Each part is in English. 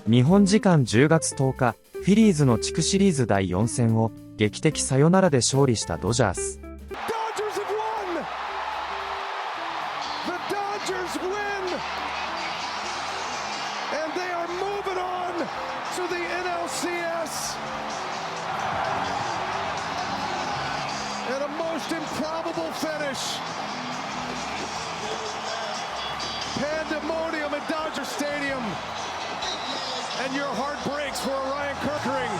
日本時間10月10日、フィリーズの地区シリーズ第4戦を劇的サヨナラで勝利したドジャース。Pandemonium at Dodger Stadium, and your heart breaks for Ryan Kirkering.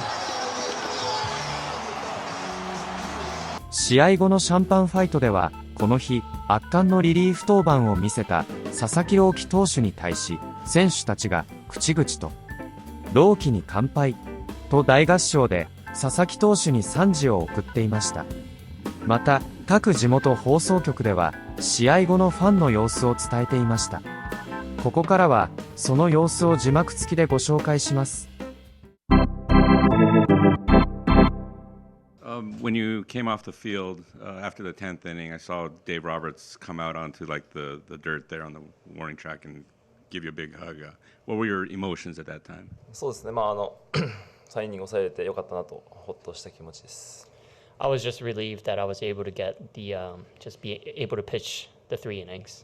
試合後のシャンパンファイトでは、この日、圧巻のリリーフ登板を見せた佐々木朗希投手に対し、選手たちが口々と、朗希に乾杯と大合唱で佐々木投手に賛辞を送っていました。また、各地元放送局では、試合後のファンの様子を伝えていました。ここからは、その様子を字幕付きでご紹介します。When you came off the field after the 10th inning, I saw Dave Roberts come out onto like the dirt there on the warning track and give you a big hug. What were your emotions at that time? そうですね。3イニング抑えれてよかったなとほっとした気持ちです。I was just relieved that I was able to get the just be able to pitch the 3 innings.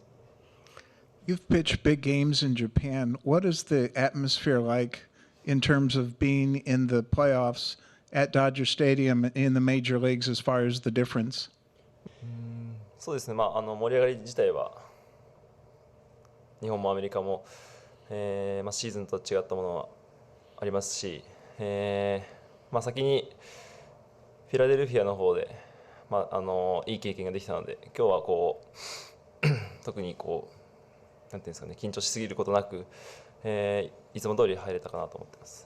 You've pitched big games in Japan. What is the atmosphere like in terms of being in the playoffs at Dodger Stadium in the major leagues as far as the difference? そうですね。盛り上がり自体は日本もアメリカも、シーズンと違ったものはありますし、先にフィラデルフィアの方で、いい経験ができたので、今日は特になんていうんですかね、緊張しすぎることなく、いつも通り入れたかなと思ってます。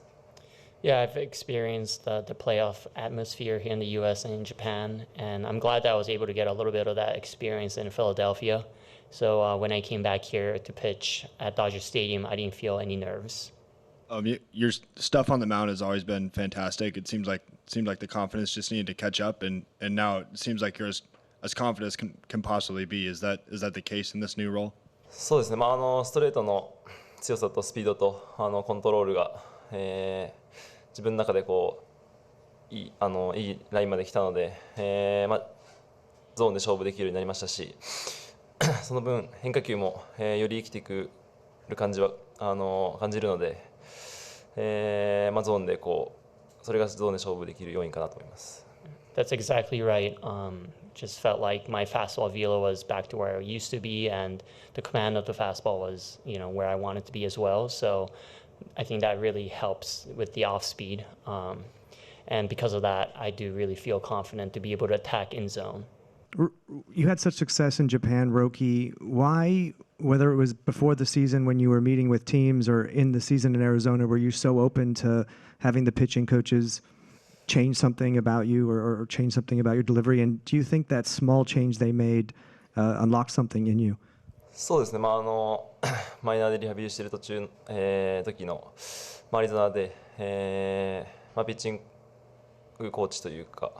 Yeah, I've experienced the playoff atmosphere here in the U.S. and in Japan, and I'm glad that I was able to get a little bit of that experience in Philadelphia. So when I came back here to pitch at Dodger Stadium, I didn't feel any nerves. Your stuff on the mound has always been fantastic. It seemed like the confidence just needed to catch up, and now it seems like you're as confident as can possibly be. Is that the case in this new role? そうですね。ストレートの強さとスピードとコントロールが、自分の中でいいラインまで来たので、ゾーンで勝負できるようになりましたし、その分変化球も、より生きてくる感じは感じるので、ゾーンでそれがゾーンで勝負できる要因かなと思います。That's exactly right. Just felt like my fastball velo was back to where it used to be, and the command of the fastball was, where I wanted to be as well. So I think that really helps with the off speed. And because of that, I do really feel confident to be able to attack in zone. You had such success in Japan, Roki. Why, whether it was before the season when you were meeting with teams or in the season in Arizona, were you so open to having the pitching coaches change something about you or change something about your delivery? And do you think that small change they made unlocked something in you? そうですね。マイナーでリハビリしている時のアリゾナで、ピッチングコーチというか、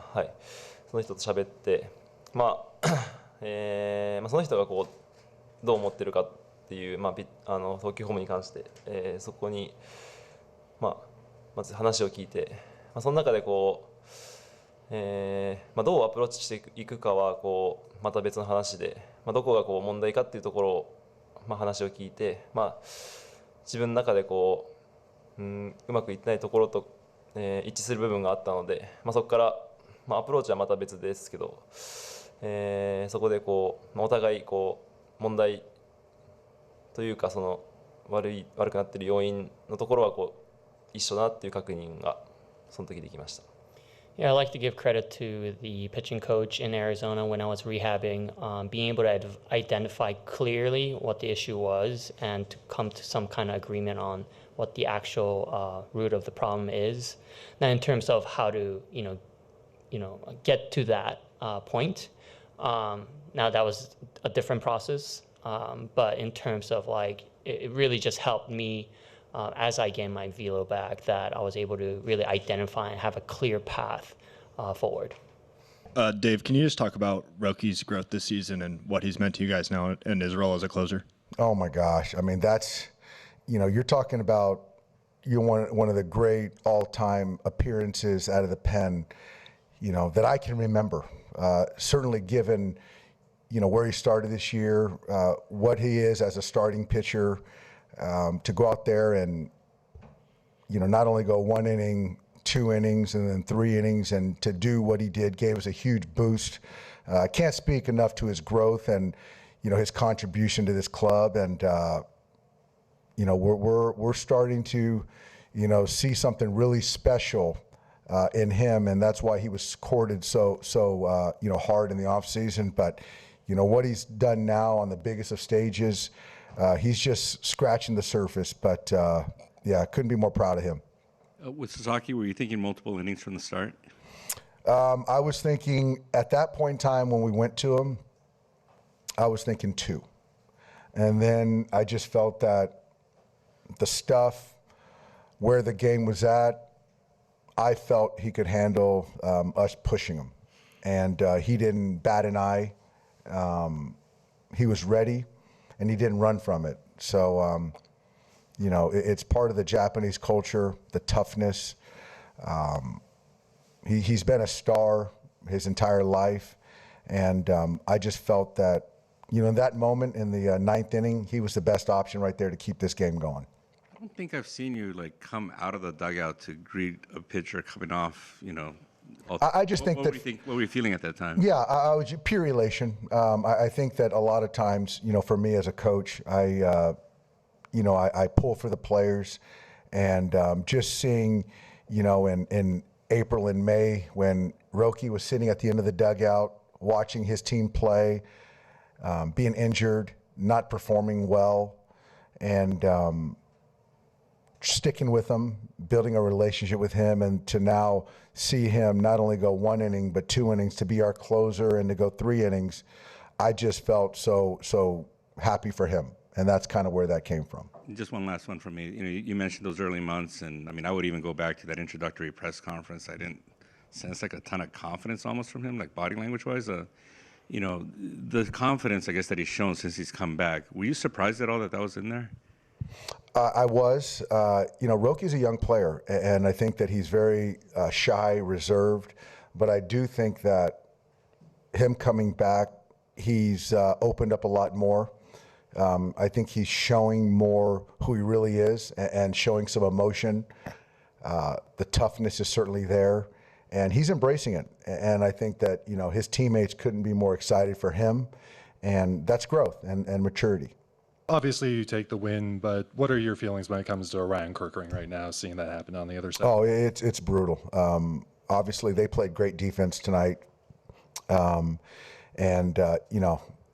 その人と喋って、その人がどう思ってるかっていう、投球フォームに関して、そこに、まず話を聞いて、その中でどうアプローチしていくかはまた別の話で、どこが問題かっていうところを、話を聞いて、自分の中でうまくいってないところと、一致する部分があったので、そこから、アプローチはまた別ですけど、そこでお互い問題というか悪くなっている要因のところは一緒だなっていう確認がその時できました。Yeah, I like to give credit to the pitching coach in Arizona when I was rehabbing, being able to identify clearly what the issue was and to come to some kind of agreement on what the actual root of the problem is. Now, in terms of how to, get to that point, now that was a different process, but in terms of it really just helped me. As I gained my velo back, that I was able to really identify and have a clear path forward. Dave, can you just talk about Roki's growth this season and what he's meant to you guys now in his role as a closer? Oh my gosh. I mean, that's, you're talking about, one of the great all-time appearances out of the pen, that I can remember. Certainly given, where he started this year, what he is as a starting pitcher, to go out there and, not only go 1 inning, 2 innings, and then 3 innings, and to do what he did gave us a huge boost. I can't speak enough to his growth and, his contribution to this club. And, we're starting to, see something really special in him, and that's why he was courted so hard in the offseason. But, what he's done now on the biggest of stages, he's just scratching the surface. But, yeah, couldn't be more proud of him. With Sasaki, were you thinking multiple innings from the start? I was thinking at that point in time when we went to him, I was thinking 2. And then I just felt that the stuff, where the game was at, I felt he could handle us pushing him. And he didn't bat an eye. He was ready, and he didn't run from it. So, it's part of the Japanese culture, the toughness. He's been a star his entire life, and I just felt that, in that moment in the 9th inning, he was the best option right there to keep this game going. I don't think I've seen you come out of the dugout to greet a pitcher coming off. I just think that. What were you feeling at that time? Yeah, I was pure elation. I think that a lot of times, for me as a coach, I pull for the players, and just seeing, in April and May when Roki was sitting at the end of the dugout, watching his team play, being injured, not performing well, and sticking with him, building a relationship with him, and to now see him not only go 1 inning but 2 innings, to be our closer, and to go 3 innings, I just felt so happy for him, and that's kind of where that came from. Just one last one from me. You mentioned those early months, and I would even go back to that introductory press conference. I didn't sense a ton of confidence almost from him, body language-wise. The confidence, I guess, that he's shown since he's come back. Were you surprised at all that was in there? I was. Roki's a young player, and I think that he's very shy, reserved. But I do think that him coming back, he's opened up a lot more. I think he's showing more who he really is and showing some emotion. The toughness is certainly there, and he's embracing it. And I think that, his teammates couldn't be more excited for him, and that's growth and maturity. Obviously, you take the win, but what are your feelings when it comes to Ryan Kerkering right now, seeing that happen on the other side? Oh, it's brutal. Obviously, they played great defense tonight,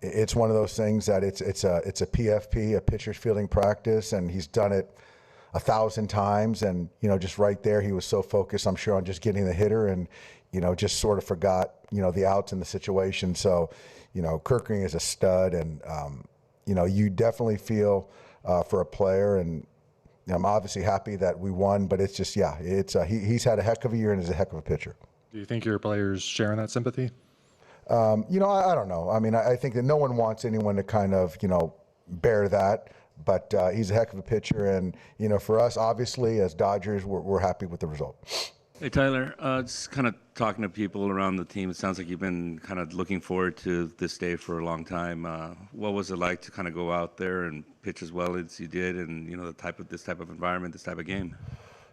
it's one of those things that it's a PFP, a pitcher's fielding practice, and he's done it 1,000 times. And just right there, he was so focused, I'm sure, on just getting the hitter, and just sort of forgot the outs in the situation. So, Kerkering is a stud, and you definitely feel for a player, and I'm obviously happy that we won. But it's just he's had a heck of a year and is a heck of a pitcher. Do you think your players sharing that sympathy? I don't know. I think that no one wants anyone to kind of, bear that, but he's a heck of a pitcher. And, for us, obviously, as Dodgers, we're happy with the result. Hey, Tyler, just kind of talking to people around the team, it sounds like you've been kind of looking forward to this day for a long time. What was it like to kind of go out there and pitch as well as you did, and, this type of environment, this type of game?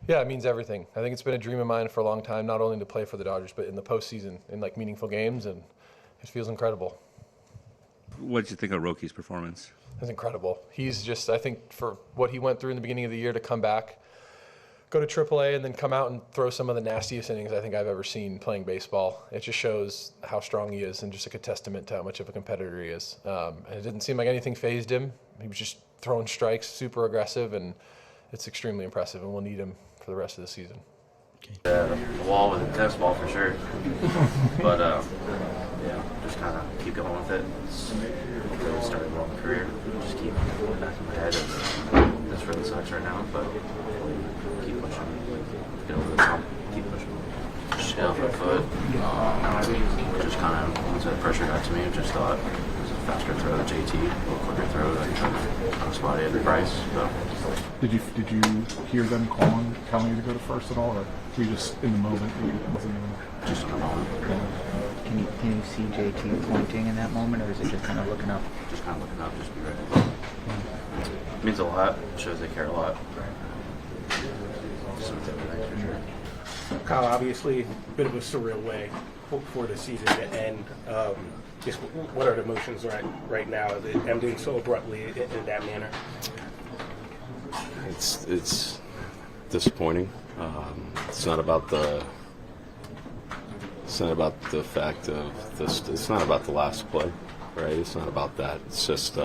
Yeah, it means everything. I think it's been a dream of mine for a long time, not only to play for the Dodgers, but in the postseason, in meaningful games, and it feels incredible. What did you think of Roki's performance? It's incredible. He's just, I think, for what he went through in the beginning of the year, to come back, go to AAA, and then come out and throw some of the nastiest innings I think I've ever seen playing baseball. It just shows how strong he is, and just a testament to how much of a competitor he is. And it didn't seem like anything fazed him. He was just throwing strikes, super aggressive, and it's extremely impressive, and we'll need him for the rest of the season. The wall with a tennis ball for sure, but just kind of keep going with it. Hopefully started a long career. Just keep going back in my head. This really sucks right now, but keep pushing. Get over the top. Keep pushing. Just stay off my foot. Just kind of, once that pressure got to me, I just thought, faster throw to JT, a little quicker throw to spot Andrew Price. So. Did you hear them telling you to go to first at all, or were you just in the moment? Just in the moment. Yeah. Can you see JT pointing in that moment, or is it just kind of looking up? Just kind of looking up, just be ready. It means a lot. It shows they care a lot. Just everything for sure. Kyle, obviously, a bit of a surreal way for the season to end. Just what are the emotions right now? Is it ending so abruptly in that manner? It's disappointing. It's not about the fact of this. It's not about the last play, right? It's not about that. It's just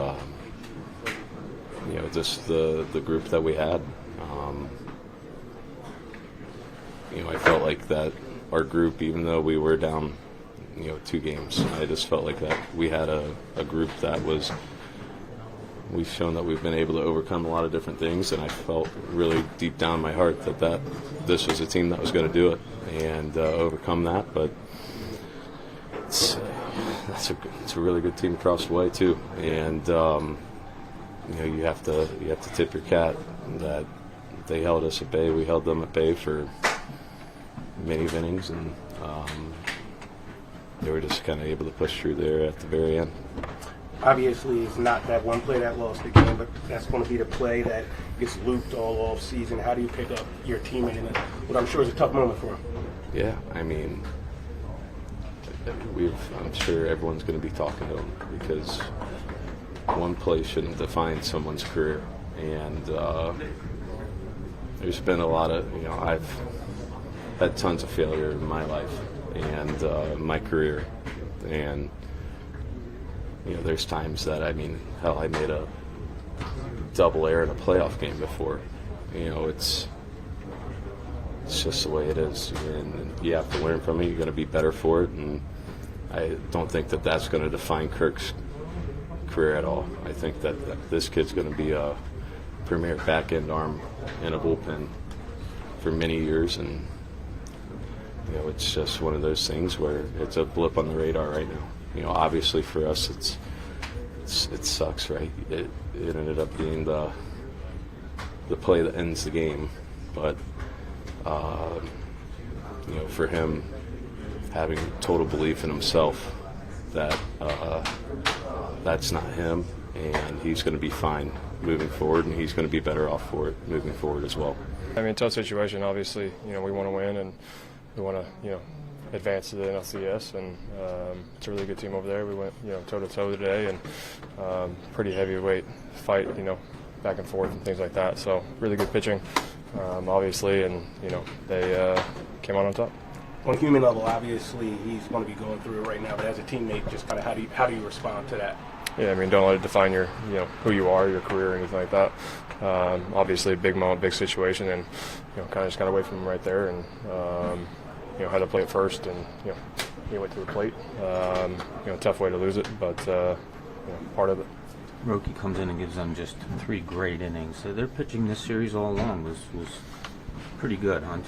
just the group that we had. I felt like that our group, even though we were down, 2 games, I just felt like that we had a group that was. We've shown that we've been able to overcome a lot of different things, and I felt really deep down in my heart that this was a team that was going to do it and overcome that. But it's a really good team across the way too, and you have to tip your cap that they held us at bay. We held them at bay for many innings, and they were just kind of able to push through there at the very end. Obviously, it's not that one play that lost the game, but that's going to be the play that gets looped all off season. How do you pick up your teammate in what I'm sure is a tough moment for him? Yeah, I mean, I'm sure everyone's going to be talking to him because one play shouldn't define someone's career. And there's been a lot of, I've had tons of failure in my life and my career. And there's times that, I made a double error in a playoff game before. It's just the way it is, and you have to learn from it. You're going to be better for it, and I don't think that that's going to define Kirk's career at all. I think that this kid's going to be a premier back-end arm in a bullpen for many years, and it's just one of those things where it's a blip on the radar right now. Obviously for us, it sucks, right? It ended up being the play that ends the game, but for him having total belief in himself that that's not him, and he's going to be fine moving forward, and he's going to be better off for it moving forward as well. Tough situation. Obviously, we want to win, and we want to, advance to the NLCS, and it's a really good team over there. We went, toe-to-toe today, and pretty heavyweight fight, back and forth and things like that. So really good pitching, obviously, and they came out on top. On a human level, obviously, he's going to be going through it right now. But as a teammate, just kind of how do you respond to that? Yeah, don't let it define your, who you are, your career, or anything like that. Obviously, a big moment, big situation, and kind of just got away from him right there, and had to play it first, and he went to the plate. Tough way to lose it, but part of it. Roki comes in and gives them just 3 great innings. So their pitching this series all along was pretty good, huh?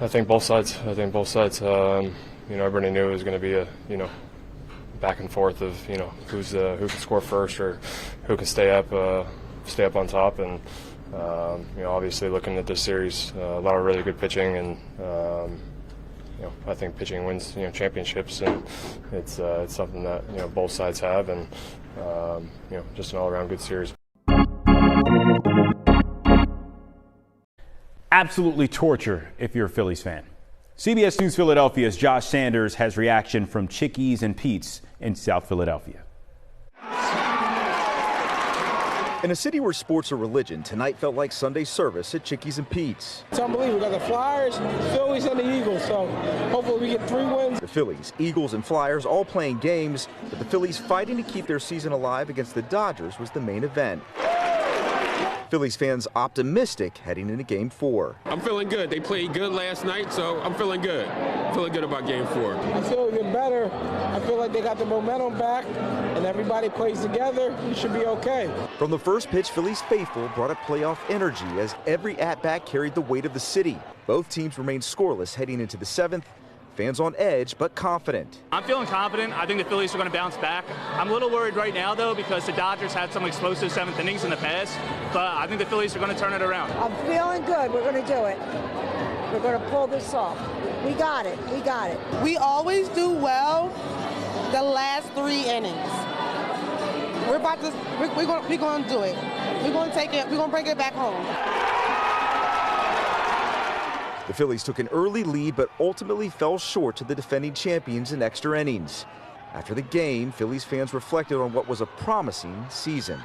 I think both sides. Everybody knew it was going to be a back and forth of who can score first or who can stay up on top, and obviously looking at this series, a lot of really good pitching, and I think pitching wins championships, and it's something that both sides have, and just an all-around good series. Absolutely torture if you're a Phillies fan. CBS News Philadelphia's Josh Sanders has reaction from Chickies and Pete's in South Philadelphia. In a city where sports are religion, tonight felt like Sunday service at Chickies and Pete's. It's unbelievable. We got the Flyers, Phillies, and the Eagles, so hopefully we get 3 wins. The Phillies, Eagles, and Flyers all playing games, but the Phillies fighting to keep their season alive against the Dodgers was the main event. Phillies fans optimistic heading into Game 4. I'm feeling good. They played good last night, so I'm feeling good. Feeling good about Game 4. I feel even better. I feel like they got the momentum back, and everybody plays together. We should be okay. From the first pitch, Phillies faithful brought a playoff energy as every at-bat carried the weight of the city. Both teams remained scoreless heading into the 7th. Fans on edge, but confident. I'm feeling confident. I think the Phillies are going to bounce back. I'm a little worried right now, though, because the Dodgers had some explosive seventh innings in the past, but I think the Phillies are going to turn it around. I'm feeling good. We're going to do it. We're going to pull this off. We got it. We got it. We always do well the last 3 innings. We're going to do it. We're going to take it. We're going to bring it back home. The Phillies took an early lead, but ultimately fell short to the defending champions in extra innings. After the game, Phillies fans reflected on what was a promising season.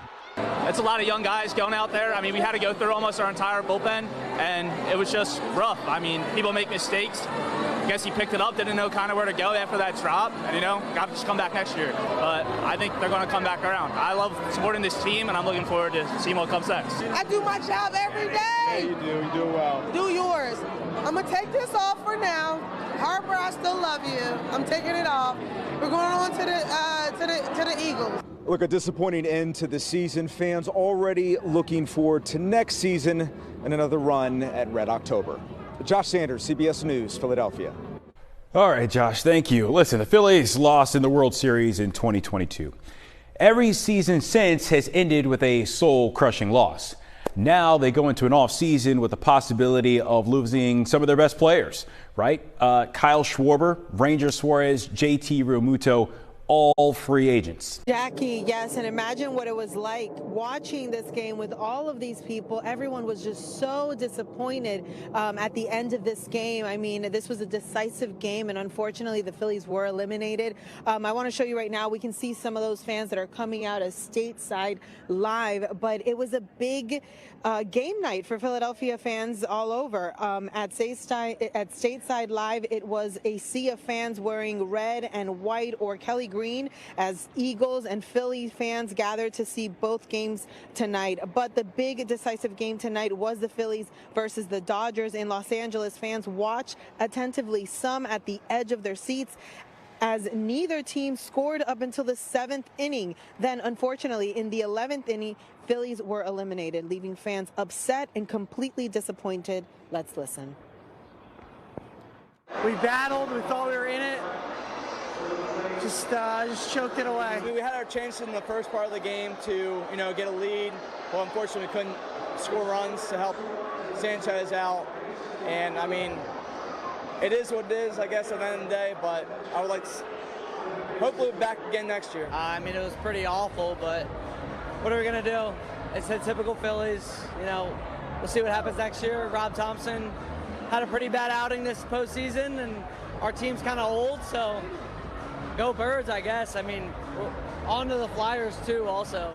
It's a lot of young guys going out there. I mean, we had to go through almost our entire bullpen, and it was just rough. I mean, people make mistakes. I guess he picked it up, didn't know kind of where to go after that drop, and, got to just come back next year. But I think they're going to come back around. I love supporting this team, and I'm looking forward to seeing what comes next. I do my job every day. Yeah, you do. You do well. Do yours. I'm going to take this off for now. Harper, I still love you. I'm taking it off. We're going on to the Eagles. Look, a disappointing end to the season. Fans already looking forward to next season and another run at Red October. Josh Sanders, CBS News, Philadelphia. All right, Josh, thank you. Listen, the Phillies lost in the World Series in 2022. Every season since has ended with a soul-crushing loss. Now they go into an off-season with the possibility of losing some of their best players, right? Kyle Schwarber, Ranger Suarez, JT Realmuto, all free agents. Jackie, yes, and imagine what it was like watching this game with all of these people. Everyone was just so disappointed at the end of this game. I mean, this was a decisive game, and unfortunately the Phillies were eliminated. I want to show you right now, we can see some of those fans that are coming out as stateside live, but it was a big game night for Philadelphia fans all over. At stateside live, it was a sea of fans wearing red and white or Kelly green as Eagles and Philly fans gathered to see both games tonight. But the big decisive game tonight was the Phillies versus the Dodgers in Los Angeles. Fans watched attentively, some at the edge of their seats, as neither team scored up until the 7th inning. Then, unfortunately, in the 11th inning, Phillies were eliminated, leaving fans upset and completely disappointed. Let's listen. We battled. We thought we were in it. Just choked it away. We had our chance in the first part of the game to, get a lead. Well, unfortunately, we couldn't score runs to help Sanchez out. And, I mean, it is what it is, I guess, at the end of the day. But I would like to hopefully be back again next year. I mean, it was pretty awful, but what are we going to do? It's the typical Phillies. We'll see what happens next year. Rob Thompson had a pretty bad outing this postseason, and our team's kind of old, so go Birds, I guess. I mean, on to the Flyers, too, also.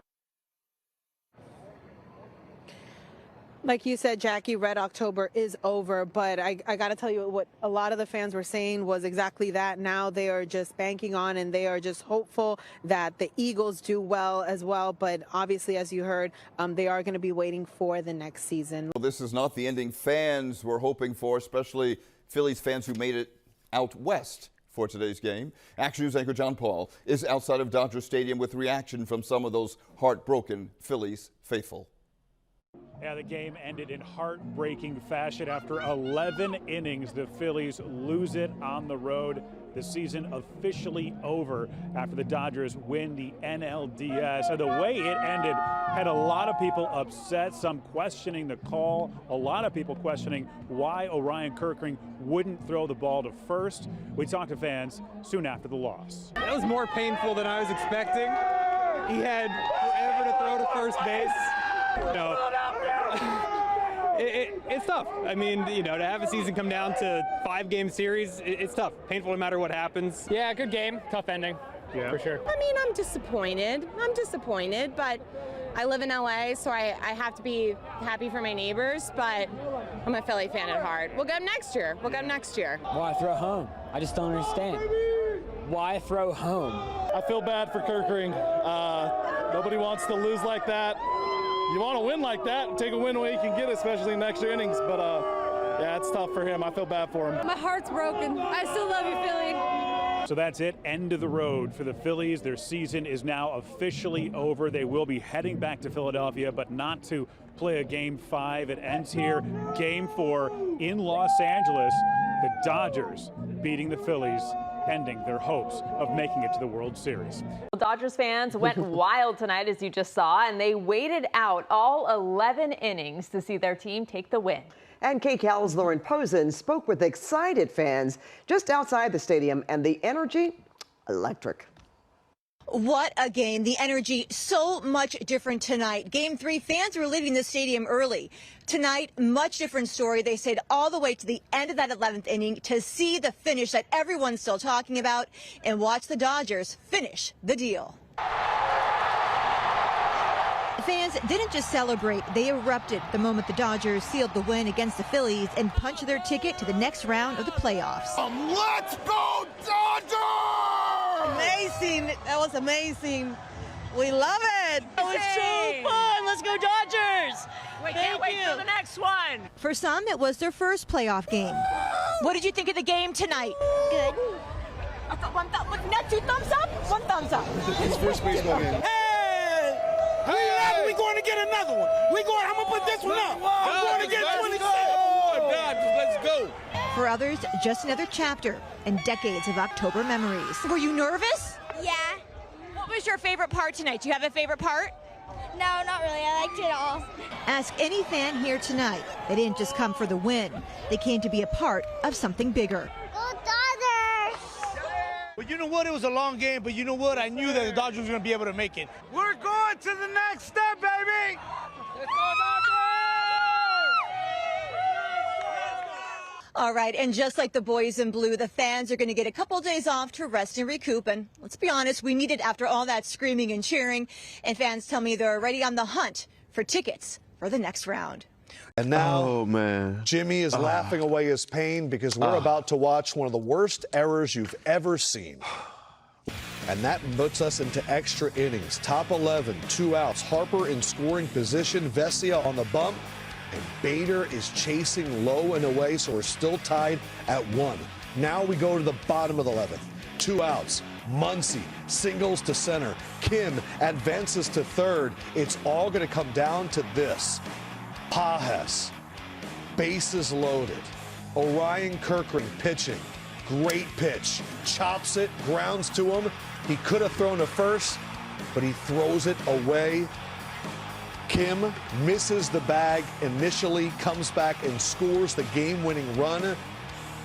Like you said, Jackie, Red October is over, but I got to tell you what a lot of the fans were saying was exactly that. Now they are just banking on and they are just hopeful that the Eagles do well as well. But obviously, as you heard, they are going to be waiting for the next season. Well, this is not the ending fans were hoping for, especially Phillies fans who made it out west for today's game. Action News anchor John Paul is outside of Dodger Stadium with reaction from some of those heartbroken Phillies faithful. Yeah, the game ended in heartbreaking fashion. After 11 innings, the Phillies lose it on the road. The season officially over after the Dodgers win the NLDS. And the way it ended had a lot of people upset, some questioning the call, a lot of people questioning why Orion Kirkring wouldn't throw the ball to first. We talked to fans soon after the loss. That was more painful than I was expecting. He had forever to throw to first base. It's tough. I mean, to have a season come down to 5-game series, it's tough. Painful no matter what happens. Yeah, good game. Tough ending. Yeah, for sure. I mean, I'm disappointed, but I live in LA, so I have to be happy for my neighbors, but I'm a Philly fan at heart. We'll get them next year. Why throw home? I just don't understand. Why throw home? I feel bad for Kirkring. Nobody wants to lose like that. You want to win like that, take a win when you can get it, especially in extra innings. But, yeah, it's tough for him. I feel bad for him. My heart's broken. I still love you, Philly. So that's it. End of the road for the Phillies. Their season is now officially over. They will be heading back to Philadelphia, but not to play a Game 5. It ends here. Game 4 in Los Angeles. The Dodgers beating the Phillies, ending their hopes of making it to the World Series. Dodgers fans went wild tonight, as you just saw, and they waited out all 11 innings to see their team take the win. And KCAL's Lauren Posen spoke with excited fans just outside the stadium, and the energy, electric. What a game. The energy so much different tonight. Game 3, fans were leaving the stadium early. Tonight, much different story. They stayed all the way to the end of that 11th inning to see the finish that everyone's still talking about and watch the Dodgers finish the deal. Fans didn't just celebrate, they erupted the moment the Dodgers sealed the win against the Phillies and punched their ticket to the next round of the playoffs. Let's go, Dodgers! Amazing. That was amazing. We love it. That was so fun. Let's go, Dodgers. We can't wait for the next one. For some, it was their first playoff game. What did you think of the game tonight? Good. Not 2 thumbs up? 1 thumbs up. His first baseball game. Hey, we're going to get another one. I'm going to put this one up. I'm going to get 26. Let's go. For others, just another chapter and decades of October memories. Were you nervous? Yeah. What was your favorite part tonight? Do you have a favorite part? No, not really. I liked it all. Ask any fan here tonight. They didn't just come for the win. They came to be a part of something bigger. Go Dodgers! But you know what? It was a long game, but you know what? I knew that the Dodgers were going to be able to make it. We're going to the next step, baby! Let's go, Dodgers! All right, and just like the boys in blue, the fans are going to get a couple days off to rest and recoup. And let's be honest, we need it after all that screaming and cheering. And fans tell me they're already on the hunt for tickets for the next round. And now, Jimmy is laughing away his pain because we're about to watch one of the worst errors you've ever seen. And that puts us into extra innings. Top 11, 2 outs. Harper in scoring position, Vesia on the bump, and Bader is chasing low and away, so we're still tied at 1. Now we go to the bottom of the 11th. 2 outs. Muncy singles to center. Kim advances to third. It's all going to come down to this. Pajes, bases loaded. Orion Kirkring pitching. Great pitch. Chops it, grounds to him. He could have thrown to first, but he throws it away. Kim misses the bag initially, comes back and scores the game-winning run,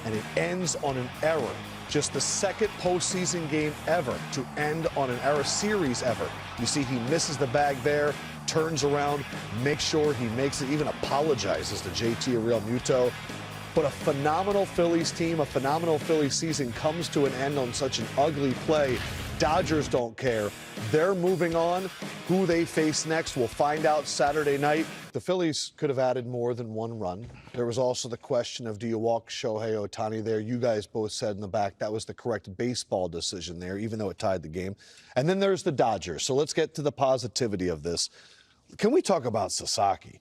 and it ends on an error. Just the second postseason game ever to end on an error, series ever. You see he misses the bag there, turns around, makes sure he makes it, even apologizes to JT Realmuto. But a phenomenal Phillies team, a phenomenal Phillies season comes to an end on such an ugly play. Dodgers don't care. They're moving on. Who they face next, we'll find out Saturday night. The Phillies could have added more than 1 run. There was also the question of, do you walk Shohei Ohtani there? You guys both said in the back that was the correct baseball decision there, even though it tied the game. And then there's the Dodgers. So let's get to the positivity of this. Can we talk about Sasaki?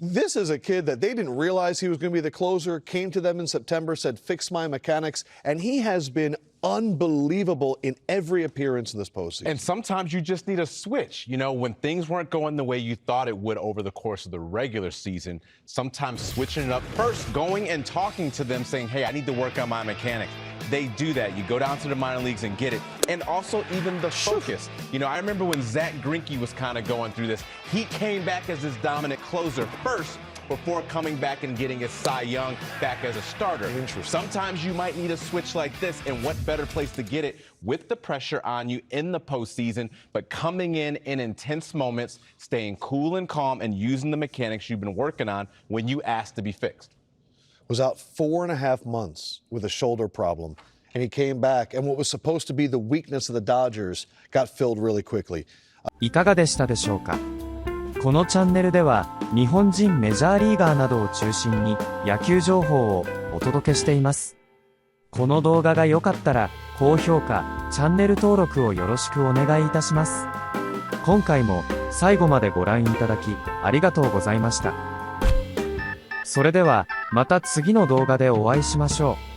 This is a kid that they didn't realize he was going to be the closer, came to them in September, said, fix my mechanics, and he has been unbelievable in every appearance in this postseason. And sometimes you just need a switch. You know, when things weren't going the way you thought it would over the course of the regular season, sometimes switching it up first, going and talking to them, saying, hey, I need to work on my mechanics. They do that. You go down to the minor leagues and get it. And also even the focus. You know, I remember when Zach Greinke was kind of going through this. He came back as this dominant closer first before coming back and getting his Cy Young back as a starter. Sometimes you might need a switch like this, and what better place to get it with the pressure on you in the postseason, but coming in intense moments, staying cool and calm, and using the mechanics you've been working on when you ask to be fixed. Was out 4.5 months with a shoulder problem, and he came back, and what was supposed to be the weakness of the Dodgers got filled really quickly. いかがでしたでしょうか。このチャンネルでは日本人メジャーリーガーなどを中心に野球情報をお届けしています。この動画が良かったら高評価、チャンネル登録をよろしくお願いいたします。今回も最後までご覧いただきありがとうございました。それではまた次の動画でお会いしましょう。